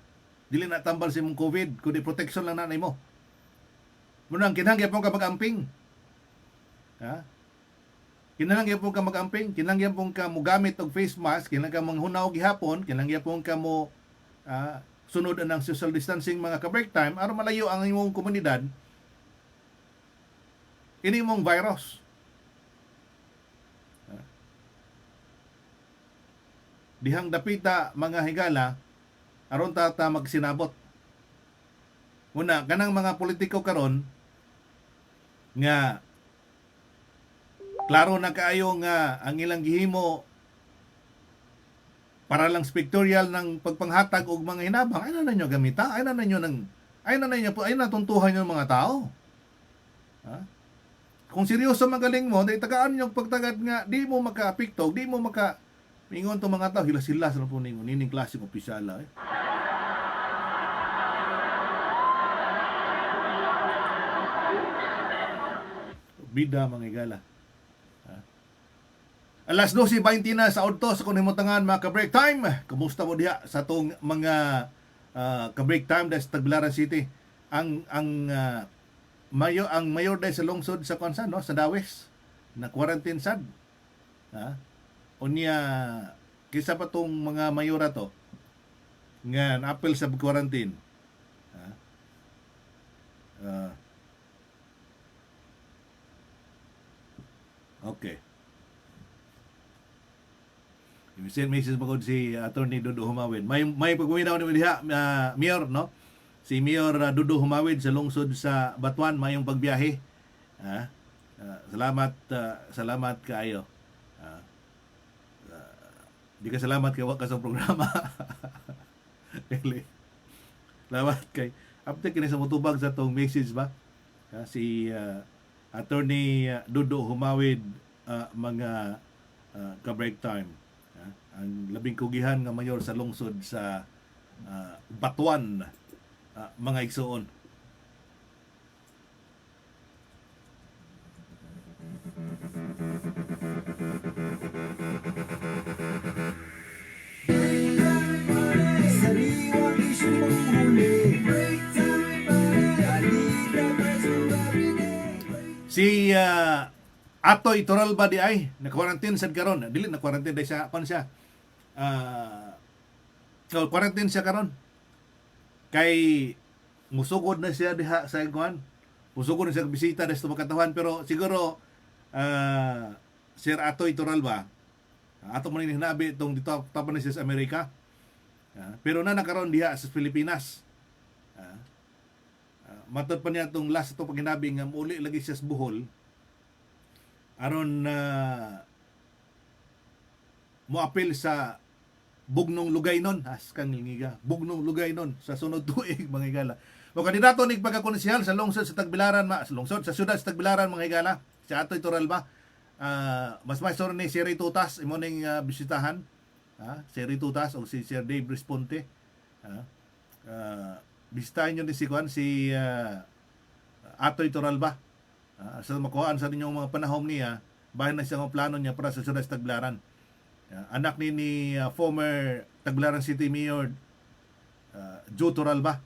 Dili na tambal sa imong COVID kundi protection lang nanay mo. Munang kinahanglan po ka mag-amping. Kinahanglan po ka mag-amping, kinahanglan po ka mogamit og face mask, kinahanglan ka manghunaw gihapon, kinahanglan po ka mo sunod ang social distancing mga ka-break time aron malayo ang imong komunidad ini mong virus. Dihang dapita mga higala aron ta magsinabot. Una, kanang mga politiko karon nga klaro na kaayo nga ang ilang gihimo para lang pictorial ng pagpanghatag og mga hinabang ay na ninyo gamita, ay na tuntuhan yung mga tao. Kung seryoso magaling mo, dahil tagaan yung pagtagad nga, di mo maka-apikto, di mo mingon to mga tao, hilas-hilas na po ninyo, nining klaseng opisyala. Bida mga igala. Alas 12:20 na sa Odto sa kunimutangan mga ka-break time. Kumusta mo diha sa tong mga ka-break time dahil sa Tagbilaran City? Ang mayor dahil sa lungsod sa Konsa, no? Sa Dawes na quarantine sad. Unya kisa pa tong mga mayora to nga na-appeal sa quarantine. Okay. Send message magod si Attorney Dudu Humawid. May pagkuminaw ni diha Mayor, no? Si Mayor Dudu Humawid sa lungsod sa Batuan mayong pagbiyahe. Salamat kaayo. Di ka salamat kay wa ka sa programa. Salamat kay after kini sa mutubag sa tong message ba? Si Attorney Dudu Humawid mga ka-break time. Ang labing kugihan nga mayor sa lungsod sa Batuan mga igsuon. Sariwang isyu panghuli. Si Atoy Toralba di ay na-quarantine sad karon. Dili na-quarantine dai siya kon siya. Quarantine siya karon. Kay musugod na siya diha sa kuan. Musugod na siya bisita sa makatahuan pero siguro Sir Atoy Toralba ato man ni hinabi tong dito tapan na siya sa Amerika. Pero na nakaron diha sa Pilipinas. Matod pa niya tong last itong paginabi nga muli lagi siya sa Bohol aron moapil sa Bugnong Lugaynon kang lingiga Bugnong Lugaynon sa sunod tuig mga higala. O kandidato nig pagkakonsyal sa lungsod sa Tagbilaran sa syudad sa Tagbilaran mga higala si Atoy Toralba. Mas maestro ni Sir Tutas imo ning bisitahan. Sir Tutas o si Sir Dave Responte. Bisitahin nyo din si Atoy Toralba. Sa makuhaan sa ninyong mga panahon niya, bahin na siya ang plano niya para sa syudad sa Tagbilaran. Anak ni former Tagbilaran City Mayor Joe Toralba.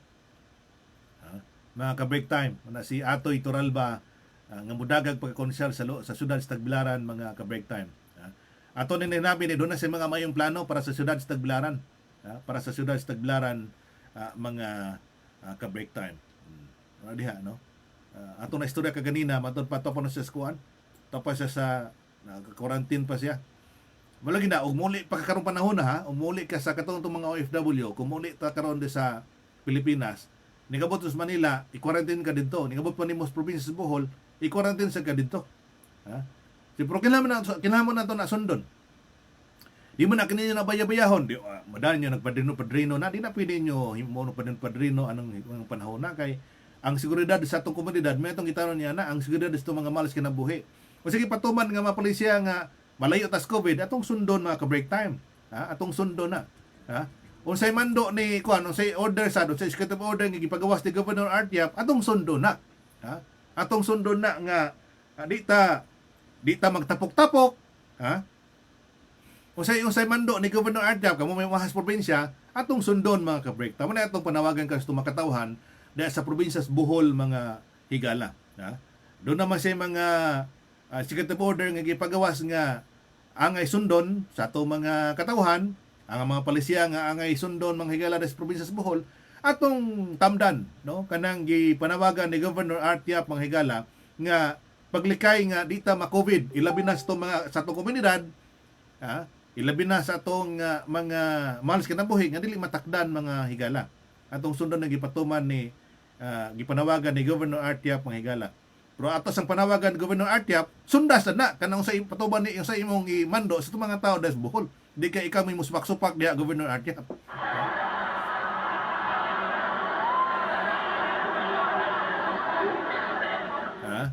Mga ka-break time na si Atoy Toralba nga mudagag pagkakonsyal sa syudad sa Tagbilaran mga ka-break time. Ato ni nabi ni doon na sa mga mayong plano para sa syudad sa Tagbilaran. Para sa syudad sa Tagbilaran mga ka-break time. Diha, no? Ato na istorya kaganina, matod pa to pa na siya skuan. Tapos siya sa quarantine pa siya. Malagi na, ug muli pagkakaroon panahon na ha, umuli ka sa katong mga OFW, kung muli ta karon di sa Pilipinas, nigabot sa Manila, i-quarantine ka dito. Nigabot pa ni Mos Province sa Bohol, i-quarantine sa ka dito. Ha? Pero kinahanglan na to na sundon. Di mo na kini na bayabayahon. Di madali nyo nagpadrino-padrino na, di na pwede nyo himo padrino anong panahon na kay ang seguridad sa atong komunidad, may itong gitanon niya na ang seguridad sa mga malas kinabuhi. O sige patuman nga mga pulisya nga malayo tas COVID, atong sundon mga ka-break time. Ha? Atong sundon na. Ha? Unsay mando ni kuan, unsay order sa unsay executive order nga gipagawas ni Governor Artiap, atong sundon na. Ha? Atong sundon na nga di ta magtapok-tapok, ha? Unsay mando ni Governor Artiap kamo may mahas probinsya, atong sundon mga ka-break. Tama na atong panawagan ka sa makatawhan dahil sa probinsyas Bohol mga higala, ha? Doon naman sa mga executive order nga gipagawas nga angay sundon sa ato mga katawhan, ang mga palisya nga angay sundon mga higala sa probinsya sa Bohol, atong tamdan, no, kanang gipanawagan ni Governor Artiap mga higala nga paglikay nga dita ma-COVID, ilabi na sa mga sa atong komunidad, ha, ilabi na sa atong mga malas kinabuhi nga dili matakdan mga higala. Atong sundon nga gipatuman ni gipanawagan ni Governor Artiap mga higala. Pero ato sang panawagan ni Governor Artiap, sundas na kanang sa patuban ni sa imong imando sa mga tao des Bohol. Di kay ikaw may muspak-supak diha Governor Artiap. Ha?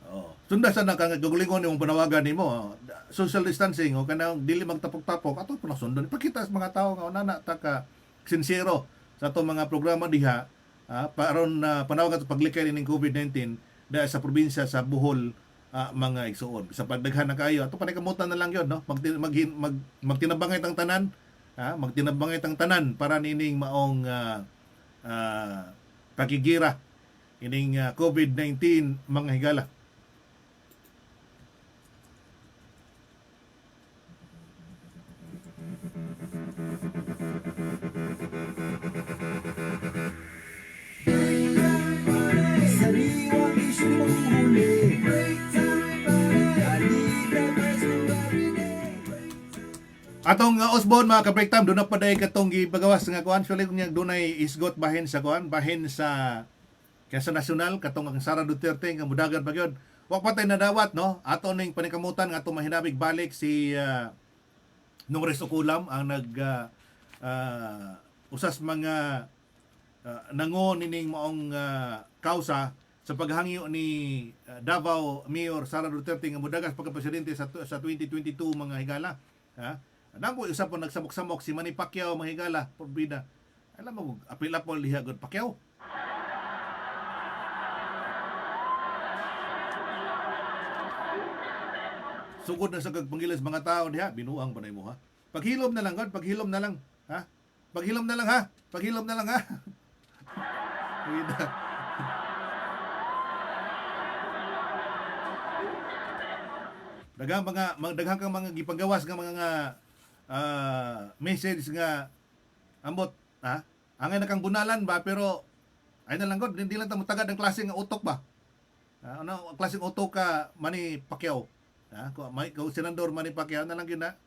Oh. Sundas na kang gugulingon imong panawagan nimo. Social distancing o kanang dili magtapok-tapok ato pa sundon. Ipakita sa mga tao nga nana ta ka sincero sa ato mga programa diha, paron panawagan sa paglikay ning COVID-19 dahil sa probinsya sa Bohol, mga igsuon. Sa pagdaghan na kayo, ato panikamutan na lang yon, no? Magtinabangay tang tanan, magtinabangay tang tanan para nining maong pakigira ining COVID-19 mga higala. Sariwang isyu mahuli. Atong Osborne mga ka-break time, doon na pa dahil katong gipagawas nga kuan. Actually, kung doon ay isgot bahin sa kuan, bahin sa kaya nasyonal, katong ang Sara Duterte, nga mudagan pa yun. Wak patay na dawat, no? Ato ning panikamutan, nga atong mahinabig balik si Nungres Okulam, ang usas mga nangon nining maong kausa sa paghangyo ni Davao Mayor Sara Duterte nga mudagas pagka-presidente sa 2022 mga higala. Ha? Namo isa po nagsabok-samok si Manny Pacquiao mga higala porbida. Alam mo apila po liha god Pacquiao. Sugod na sa pagpangilas mga tao diha, binuang pa na mo ha. Paghilom na lang god, paghilom na lang, ha? Paghilom na lang ha. Paghilom na lang ha. daghang kang mga gipagawas nga mga message nga ambot ha angay na kang bunalan ba pero ay na lang god hindi lang ta mutagad ang klase nga utok ba ano klaseng utok ka Manny Pacquiao ha ko senador Manny Pacquiao na lang gyud na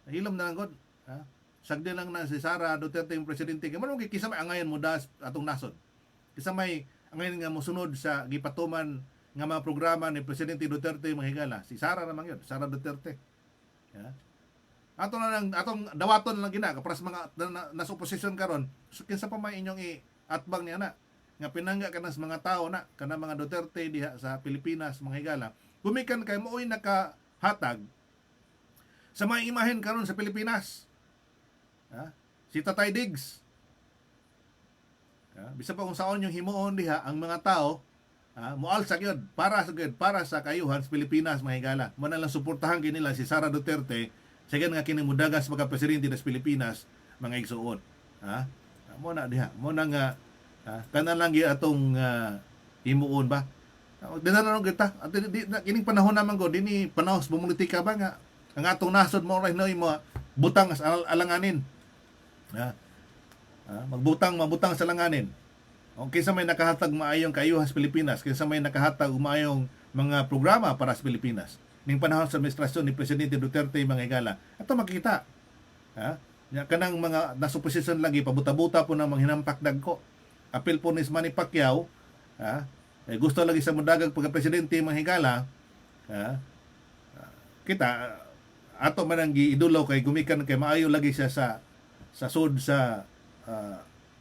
hilom na lang god ha sagdi lang na si Sara Duterte yung presidente kay mo kisa may angayan mo das atong nasod kisa may angayan nga mosunod sa gipatuman nga mga programa ni Presidente Duterte mga higala si Sara naman yun Sara Duterte ha ato na lang atong dawaton lang gina kapras mga nasa oposisyon karon so, kinsa pa may inyong atbang niya na nga pinangga kana sa mga tao na kana mga Duterte diha sa Pilipinas mga higala gumikan kay mooy nakahatag sa mga imahen karon sa Pilipinas ha si Tatay Diggs ha bisan pa kung saon yung himuon diha ang mga tao mual sa gyud para sa kayuhan sa Pilipinas mga higala mo na lang suportahan nila si Sara Duterte Sagan nga kini mudagas mga presidente des Pilipinas mga igsuon. Ha? Mo na diha, mo na nga tanan lang gi atong himuon ba. Dinananon kita. At kining panahon naman ko dinhi panahon sa politika ba nga ang atong nasod mo ray mo butang sa alanganin. Ha? Mabutang sa alanganin. O kinsa may nakahatag maayong kayuhan sa Pilipinas, kinsa may nakahatag maayong mga programa para sa Pilipinas. ning panahon sa administrasyon ni Presidente Duterte mga higala. Ato makita. Ha? Nya kanang mga nasa posisyon lagi pabuta-buta po ng mga hinampak dagko. Apil po ni Manny Pacquiao, ha? Gusto lagi sa mudagag pagka-presidente mga higala, ha? Kita ato man ang giidulaw kay gumikan kay maayo lagi siya sa sud sa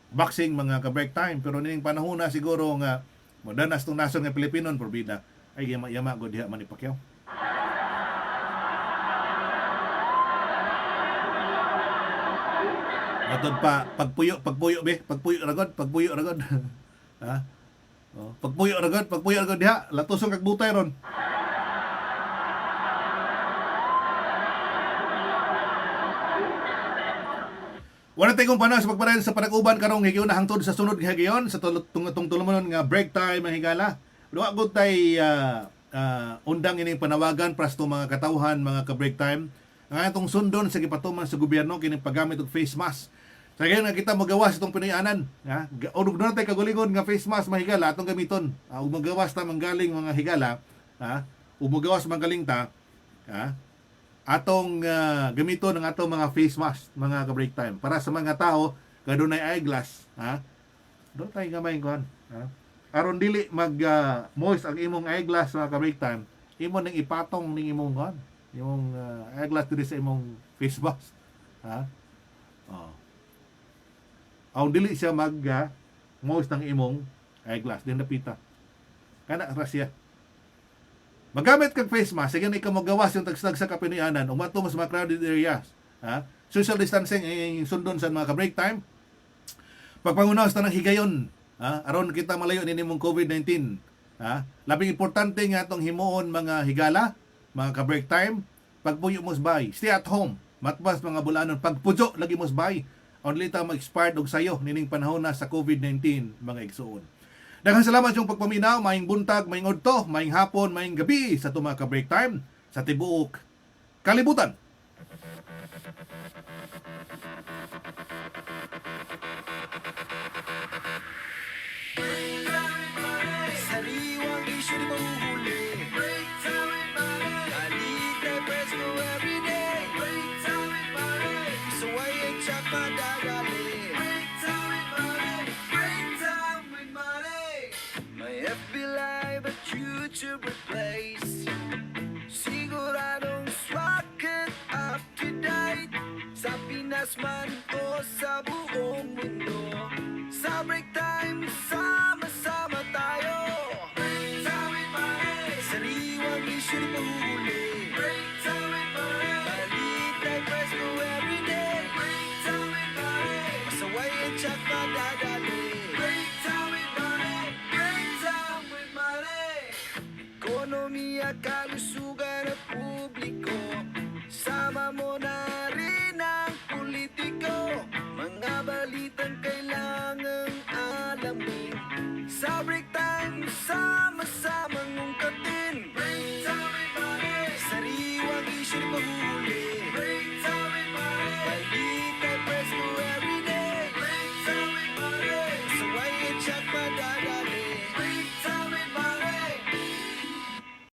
boxing mga ka-break time, pero ning panahon na siguro nga modanas tong nasod nga Pilipino probida ay yama gud diha Manny Pacquiao. Matod pa pagpuyo ragod ha. Pagpuyo ragod diha latusong kag butay ron. Wala tayong panahon sa pagpadayon sa panag-uban karong higayon na hangtod sa sunod nga higayon sa tong tulumanon nga break time mga higala. Duwa gud tay undang ining panawagan para sa mga katawhan mga ka-break time. Ang atong sundon sa gipatuman sa gobyerno kining paggamit og face mask. Sa gayon nga kita magawas itong pinayanan, ha? Orog na tay kagulingon nga face mask mga higala atong gamiton. Ug magawas ta manggaling mga higala, ha? Ug magawas manggaling ta, ha? Atong gamiton ng atong mga face mask mga ka-break time para sa mga tao kadunay eyeglass, ha? Do tay gamay kon, ha? Aron dili mag moist ang imong eyeglass mga ka-break time, imo ning ipatong ning imong kon, imong eyeglass diri sa imong face mask, ha? Oh. Aw dili siya mag moist ng imong eyeglass din napita. Kana ra siya. Magamit kag face mask, sige na ikaw magawas yung tagstag sa kapinianan o mato mas mga crowded areas. Ha? Social distancing ay sundon sa mga ka-break time. Pagpangunaw sa tanang higayon, ha? Aron kita malayo ni mong COVID-19. Ha? Labing importante nga itong himuon mga higala, mga ka-break time, pagpuyo mo bay, stay at home, matbas mga bulanon, pagpujo lagi mo bay, only ta mag-expired og sayo nining panahon na sa COVID-19 mga igsuon. Daghang salamat yung pagpaminaw, maing buntag, maing udto, maing hapon, maing gabi sa itong mga ka-break time sa tibuok kalibutan. Sariwang isyu di mahuhuli. Break time with money. I need that press go every day. Break time with money. So I ain't check my dagali. Break time with money. Break time with money. My FB Live at YouTube replace. Siguradong swak it up to date. Sa Pinas man o sa buong mundo.